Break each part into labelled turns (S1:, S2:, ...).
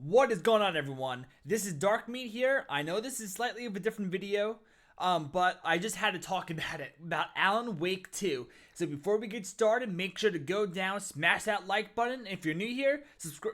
S1: What is going on, everyone? This is Dark Meat here. I know this is slightly of a different video, but I just had to talk about Alan Wake 2. So before we get started, make sure to go down, smash that like button. If you're new here,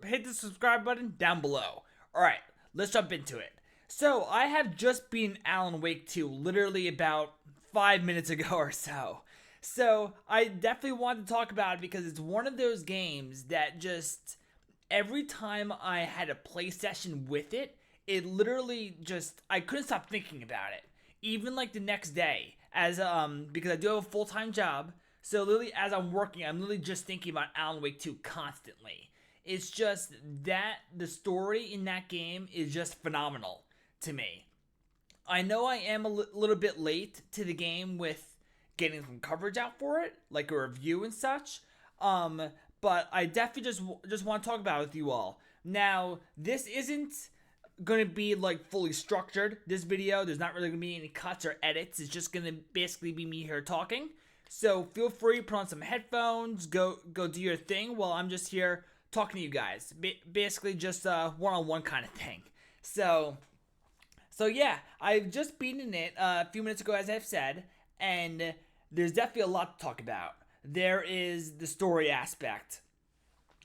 S1: hit the subscribe button down below. Alright, let's jump into it. So I have just beaten Alan Wake 2 literally about 5 minutes ago or so. So I definitely want to talk about it because it's one of those games that just every time I had a play session with it, it literally just I couldn't stop thinking about it. Even like the next day, as because I do have a full-time job, so literally as I'm working, I'm literally just thinking about Alan Wake 2 constantly. It's just that the story in that game is just phenomenal to me. I know I am a little bit late to the game with getting some coverage out for it, like a review and such. But I definitely just want to talk about it with you all. Now, this isn't going to be like fully structured, this video. There's not really going to be any cuts or edits. It's just going to basically be me here talking. So feel free to put on some headphones, go do your thing while I'm just here talking to you guys. Basically just a one-on-one kind of thing. So yeah, I've just beaten it a few minutes ago, as I've said, and there's definitely a lot to talk about. There is the story aspect.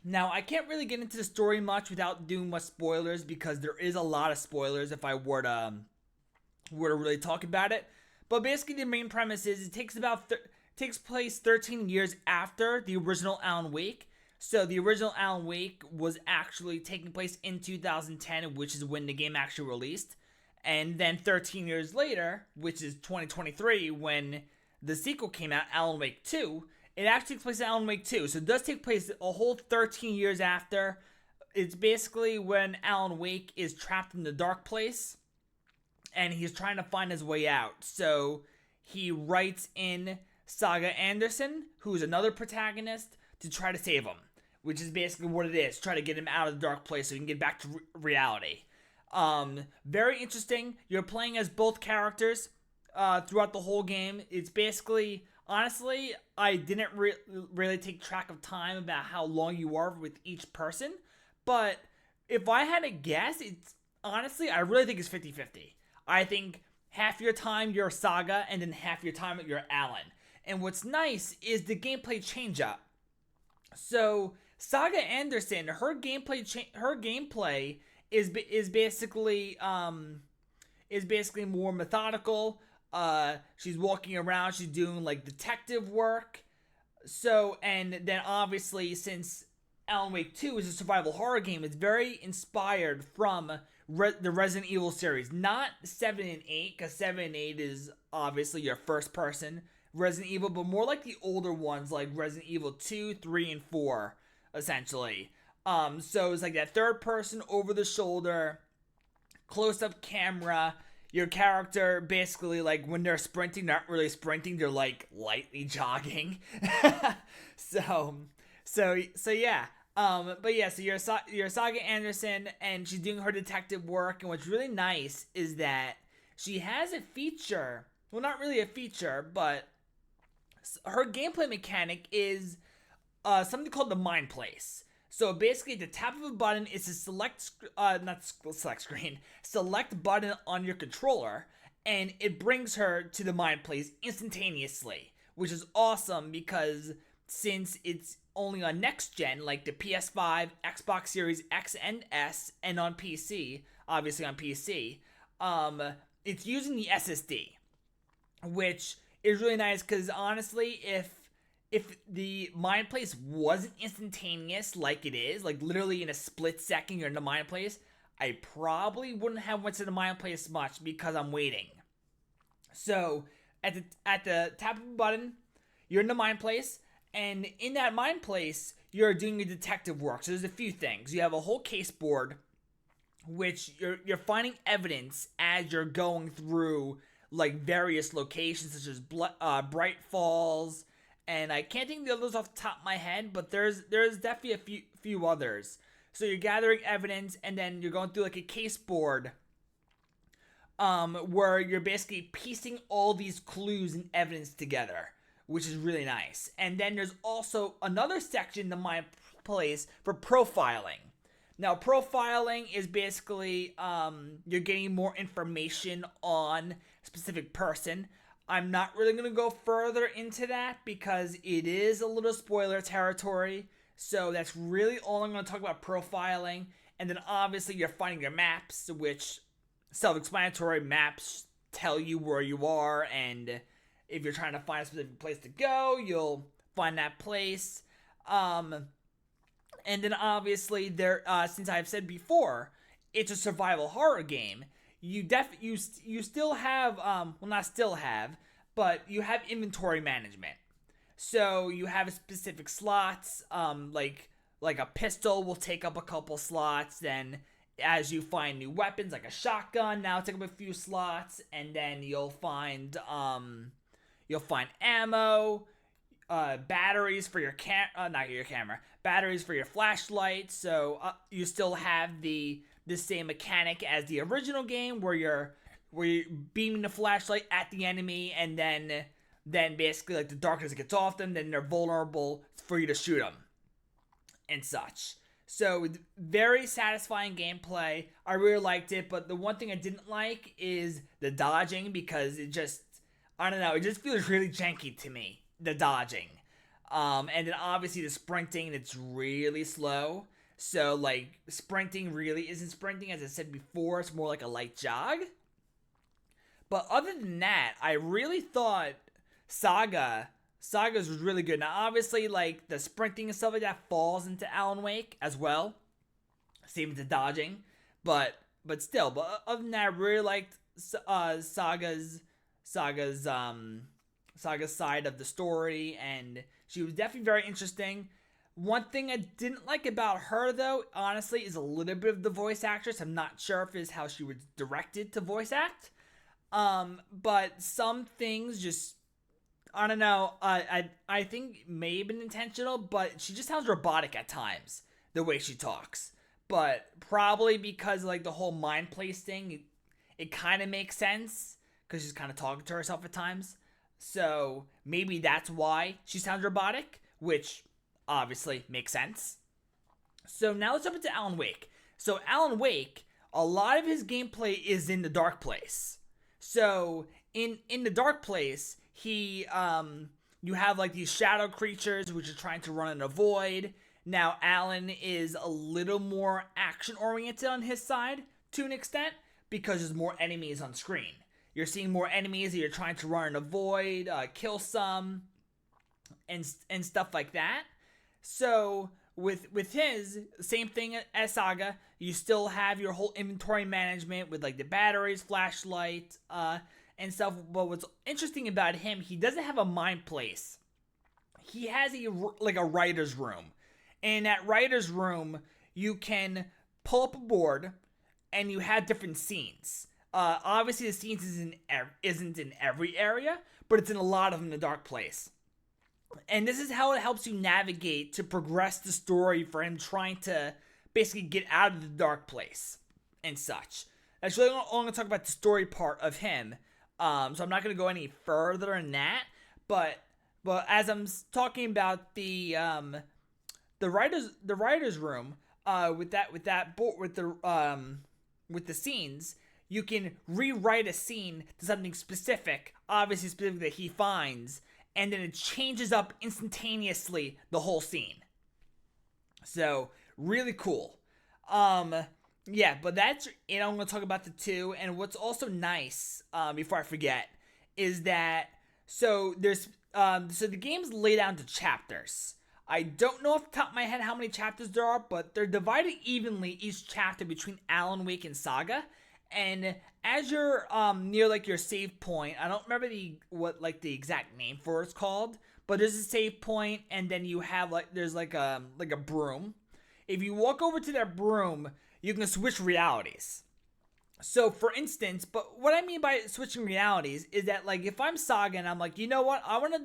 S1: Now, I can't really get into the story much without doing much spoilers because there is a lot of spoilers if I were to really talk about it. But basically, the main premise is it takes place 13 years after the original Alan Wake. So the original Alan Wake was actually taking place in 2010, which is when the game actually released. And then 13 years later, which is 2023, when the sequel came out, Alan Wake 2, it actually takes place in Alan Wake 2. So it does take place a whole 13 years after. It's basically when Alan Wake is trapped in the dark place and he's trying to find his way out. So he writes in Saga Anderson, who's another protagonist, to try to save him, which is basically what it is. Try to get him out of the dark place so he can get back to reality. Very interesting. You're playing as both characters throughout the whole game. It's basically, honestly, I didn't really take track of time about how long you are with each person, but if I had to guess, it's honestly, I really think it's 50-50. I think half your time you're Saga and then half your time you're Alan. And what's nice is the gameplay change up. So Saga Anderson, her gameplay is basically more methodical. She's walking around, she's doing like detective work. So, and then obviously, since Alan Wake 2 is a survival horror game, it's very inspired from the Resident Evil series. Not 7 and 8, because 7 and 8 is obviously your first person Resident Evil, but more like the older ones like Resident Evil 2, 3, and 4, essentially. So it's like that third person over the shoulder, close up camera. Your character basically, like, when they're sprinting, not really sprinting, they're like lightly jogging. so yeah. But yeah, so you're Saga Anderson, and she's doing her detective work. And what's really nice is that she has a feature. Well, not really a feature, but her gameplay mechanic is something called the Mind Place. So basically, at the tap of a button, it's a select button on your controller, and it brings her to the Mind Place instantaneously, which is awesome because since it's only on next gen, like the PS5, Xbox Series X and S, and on PC, obviously on PC, it's using the SSD, which is really nice because honestly, if the Mind Place wasn't instantaneous like it is, like literally in a split second you're in the Mind Place, I probably wouldn't have went to the Mind Place much because I'm waiting. So at the tap of a button, you're in the Mind Place, and in that Mind Place, you're doing your detective work. So there's a few things. You have a whole case board, which you're finding evidence as you're going through like various locations such as Bright Falls. And I can't think of the others off the top of my head, but there's definitely a few others. So you're gathering evidence, and then you're going through like a case board, where you're basically piecing all these clues and evidence together, which is really nice. And then there's also another section in the Mind Place for profiling. Now, profiling is basically you're getting more information on a specific person. I'm not really going to go further into that because it is a little spoiler territory. So that's really all I'm going to talk about profiling. And then obviously you're finding your maps, which self-explanatory maps tell you where you are, and if you're trying to find a specific place to go, you'll find that place. And then obviously there, since I've said before, it's a survival horror game. You still have well, not still have, but you have inventory management. So you have specific slots, like a pistol will take up a couple slots. Then as you find new weapons, like a shotgun, now take up a few slots, and then you'll find ammo, batteries for your not your camera, batteries for your flashlight. So you still have the same mechanic as the original game, where you're beaming the flashlight at the enemy, and then basically like the darkness gets off them, then they're vulnerable for you to shoot them and such. So very satisfying gameplay. I really liked it, but the one thing I didn't like is the dodging, because it just, I don't know, it just feels really janky to me, the dodging. And then obviously the sprinting, it's really slow. So like sprinting really isn't sprinting. As I said before, it's more like a light jog. But other than that, I really thought Saga's was really good. Now obviously like the sprinting and stuff like that falls into Alan Wake as well. Same with the dodging. But still, but other than that, I really liked Saga's side of the story, and she was definitely very interesting. One thing I didn't like about her, though, honestly, is a little bit of the voice actress. I'm not sure if it's how she was directed to voice act. But some things just, I don't know, I think may have been intentional, but she just sounds robotic at times, the way she talks. But probably because, like, the whole mind place thing, it kind of makes sense, because she's kind of talking to herself at times. So maybe that's why she sounds robotic, which obviously makes sense. So now let's jump into Alan Wake. So Alan Wake, a lot of his gameplay is in the dark place. So in the dark place, you have like these shadow creatures which are trying to run in a void. Now Alan is a little more action oriented on his side to an extent, because there's more enemies on screen. You're seeing more enemies that you're trying to run in a void, kill some, and stuff like that. So with his, same thing as Saga, you still have your whole inventory management with like the batteries, flashlight, and stuff. But what's interesting about him, he doesn't have a mind place. He has a writer's room. And in that writer's room, you can pull up a board, and you have different scenes. Obviously, the scenes isn't in every area, but it's in a lot of them in the dark place. And this is how it helps you navigate to progress the story for him trying to basically get out of the dark place and such. That's really all I'm going to talk about, the story part of him. So I'm not going to go any further than that. But as I'm talking about the writer's room, with the scenes, you can rewrite a scene to something specific, obviously specific that he finds, and then it changes up instantaneously the whole scene. So, really cool. Yeah, but that's it. I'm going to talk about the two. And what's also nice, before I forget, is that, so the game's laid out into chapters. I don't know off the top of my head how many chapters there are, but they're divided evenly, each chapter, between Alan Wake and Saga. And as you're near like your save point, I don't remember what the exact name for it's called, but there's a save point, and then you have there's like a broom. If you walk over to that broom, you can switch realities. So for instance, but what I mean by switching realities is that, like, if I'm Saga and I'm like, you know what, I want to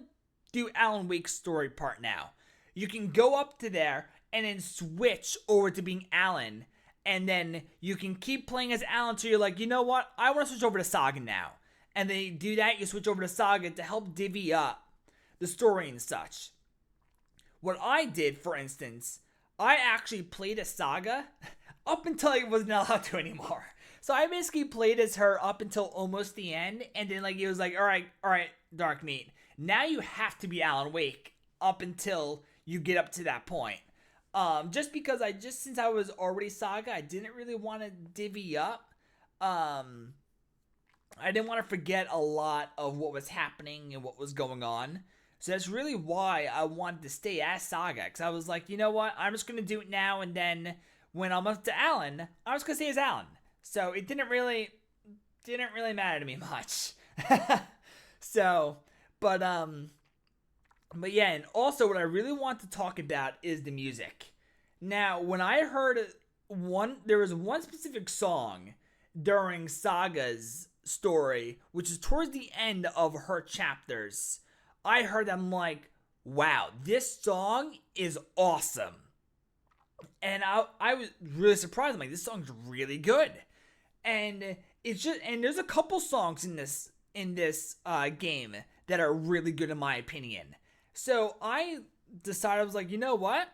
S1: do Alan Wake's story part now. You can go up to there and then switch over to being Alan. And then you can keep playing as Alan until you're like, you know what, I want to switch over to Saga now. And then you do that, you switch over to Saga to help divvy up the story and such. What I did, for instance, I actually played a Saga up until I wasn't allowed to anymore. So I basically played as her up until almost the end, and then like it was like, all right, Dark Meat. Now you have to be Alan Wake up until you get up to that point. Just because since I was already Saga, I didn't really want to divvy up. I didn't want to forget a lot of what was happening and what was going on. So that's really why I wanted to stay as Saga. Because I was like, you know what? I'm just going to do it now. And then when I'm up to Alan, I'm just going to stay as Alan. So it didn't really matter to me much. So, but yeah. And also what I really want to talk about is the music. Now, when I heard there was one specific song during Saga's story, which is towards the end of her chapters. I heard them like, wow, this song is awesome. And I was really surprised. I'm like, this song's really good. And there's a couple songs in this game that are really good in my opinion. So I decided, I was like, you know what?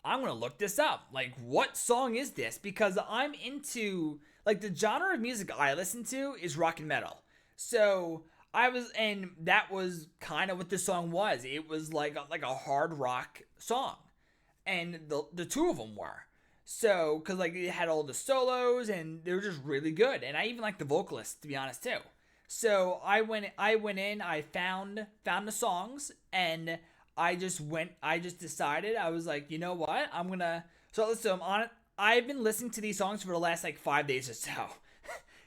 S1: I'm going to look this up. Like, what song is this? Because I'm into, like, the genre of music I listen to is rock and metal. So and that was kind of what this song was. It was like a hard rock song. And the two of them were. So, because like it had all the solos and they were just really good. And I even liked the vocalist, to be honest, too. So I went in, I found the songs, and I just decided, I was like, you know what? So I'm on it. I've been listening to these songs for the last like 5 days or so.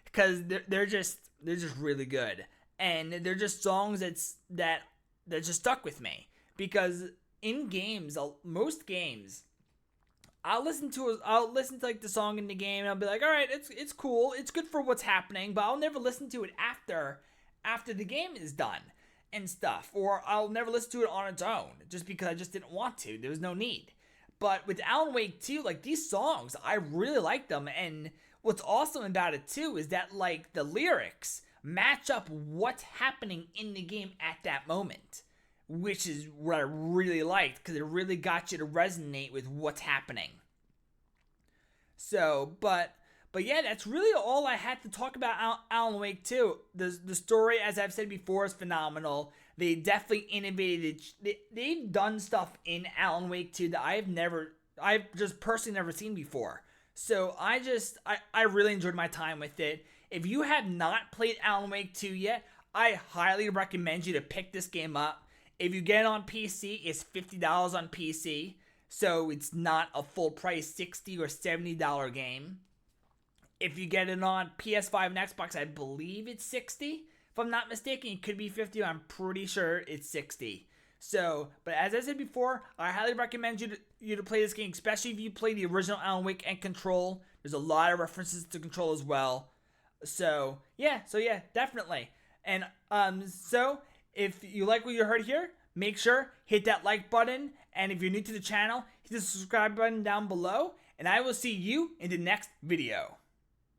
S1: Because they're just really good. And they're just songs that just stuck with me. Because in games, most games, I'll listen to like the song in the game and I'll be like, all right, it's cool, it's good for what's happening, but I'll never listen to it after the game is done and stuff, or I'll never listen to it on its own just because I just didn't want to. There was no need. But with Alan Wake 2, like these songs, I really like them, and what's awesome about it too is that like the lyrics match up what's happening in the game at that moment, which is what I really liked, because it really got you to resonate with what's happening. So, but yeah, that's really all I had to talk about Alan Wake 2. The story, as I've said before, is phenomenal. They definitely innovated. They've done stuff in Alan Wake 2 that I've just personally never seen before. So I really enjoyed my time with it. If you have not played Alan Wake 2 yet, I highly recommend you to pick this game up. If you get it on PC, it's $50 on PC, so it's not a full price $60 or $70 game. If you get it on PS5 and Xbox, I believe it's $60. If I'm not mistaken, it could be $50. I'm pretty sure it's $60. So, but as I said before, I highly recommend you to play this game, especially if you play the original Alan Wake and Control. There's a lot of references to Control as well. So yeah, definitely. And so if you like what you heard here, make sure hit that like button, and if you're new to the channel, hit the subscribe button down below, and I will see you in the next video.